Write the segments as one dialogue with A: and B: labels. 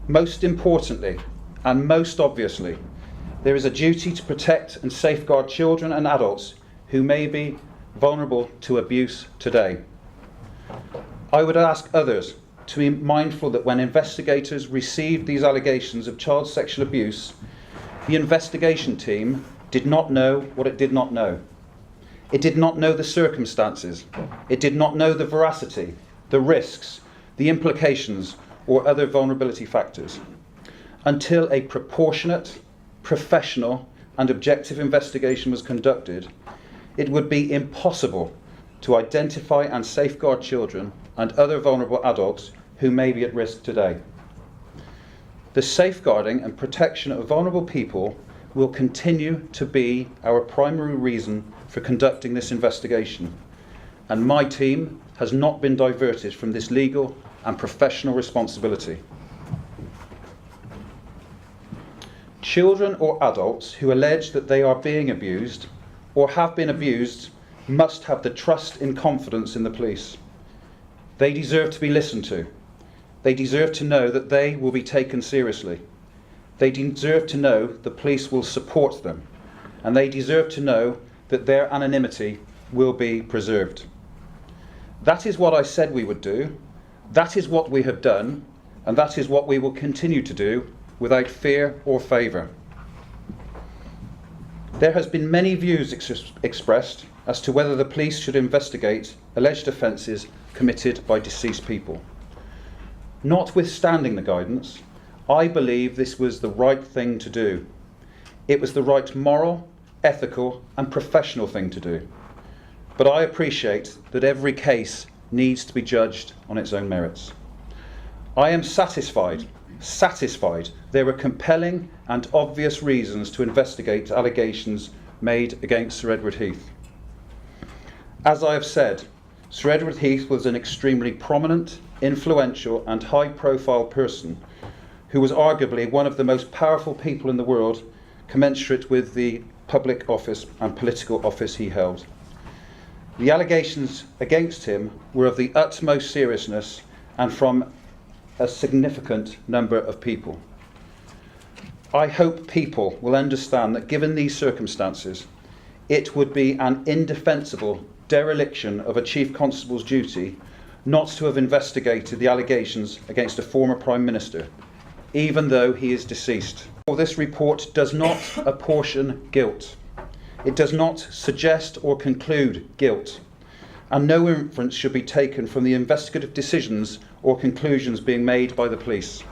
A: Most importantly, and most obviously, there is a duty to protect and safeguard children and adults who may be vulnerable to abuse today. I would ask others to be mindful that when investigators received these allegations of child sexual abuse, the investigation team did not know what it did not know. It did not know the circumstances. It did not know the veracity, the risks, the implications, or other vulnerability factors. Until a proportionate, professional, and objective investigation was conducted, it would be impossible to identify and safeguard children and other vulnerable adults who may be at risk today. The safeguarding and protection of vulnerable people will continue to be our primary reason for conducting this investigation, and my team has not been diverted from this legal and professional responsibility. Children or adults who allege that they are being abused or have been abused must have the trust and confidence in the police. They deserve to be listened to. They deserve to know that they will be taken seriously. They deserve to know the police will support them, and they deserve to know that their anonymity will be preserved. That is what I said we would do, that is what we have done, and that is what we will continue to do without fear or favour. There has been many views expressed as to whether the police should investigate alleged offences committed by deceased people. Notwithstanding the guidance, I believe this was the right thing to do. It was the right moral, ethical and professional thing to do. But I appreciate that every case needs to be judged on its own merits. I am satisfied there were compelling and obvious reasons to investigate allegations made against Sir Edward Heath. As I have said, Sir Edward Heath was an extremely prominent, influential and high-profile person who was arguably one of the most powerful people in the world, commensurate with the public office and political office he held. The allegations against him were of the utmost seriousness and from a significant number of people. I hope people will understand that given these circumstances, it would be an indefensible dereliction of a Chief Constable's duty not to have investigated the allegations against a former Prime Minister, even though he is deceased. This report does not apportion guilt. It does not suggest or conclude guilt, and no inference should be taken from the investigative decisions or conclusions being made by the police.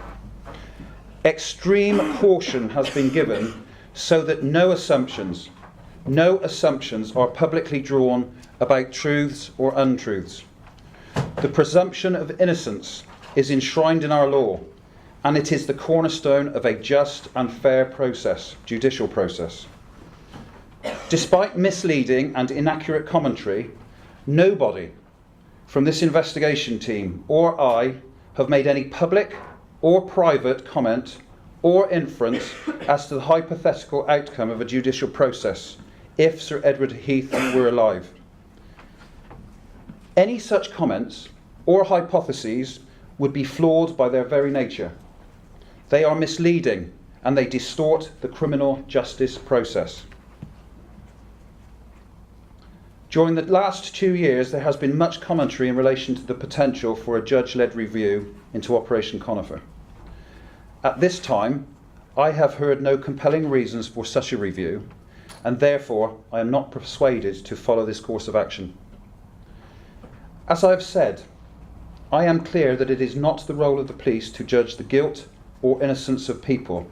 A: Extreme caution has been given so that no assumptions are publicly drawn about truths or untruths. The presumption of innocence is enshrined in our law, and it is the cornerstone of a just and fair process, judicial process. Despite misleading and inaccurate commentary, nobody from this investigation team or I have made any public or private comment or inference as to the hypothetical outcome of a judicial process if Sir Edward Heath were alive. Any such comments or hypotheses would be flawed by their very nature. They are misleading and they distort the criminal justice process. During the last 2 years, there has been much commentary in relation to the potential for a judge-led review into Operation Conifer. At this time, I have heard no compelling reasons for such a review, and therefore I am not persuaded to follow this course of action. As I have said, I am clear that it is not the role of the police to judge the guilt or innocence of people,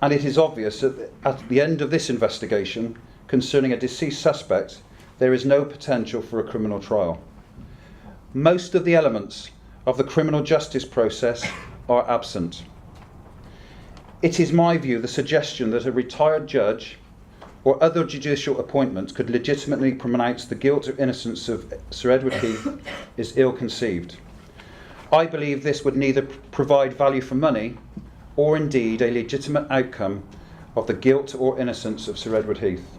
A: and it is obvious that at the end of this investigation concerning a deceased suspect, there is no potential for a criminal trial. Most of the elements of the criminal justice process are absent. It is my view the suggestion that a retired judge or other judicial appointment could legitimately pronounce the guilt or innocence of Sir Edward Heath is ill-conceived. I believe this would neither provide value for money or indeed a legitimate outcome of the guilt or innocence of Sir Edward Heath.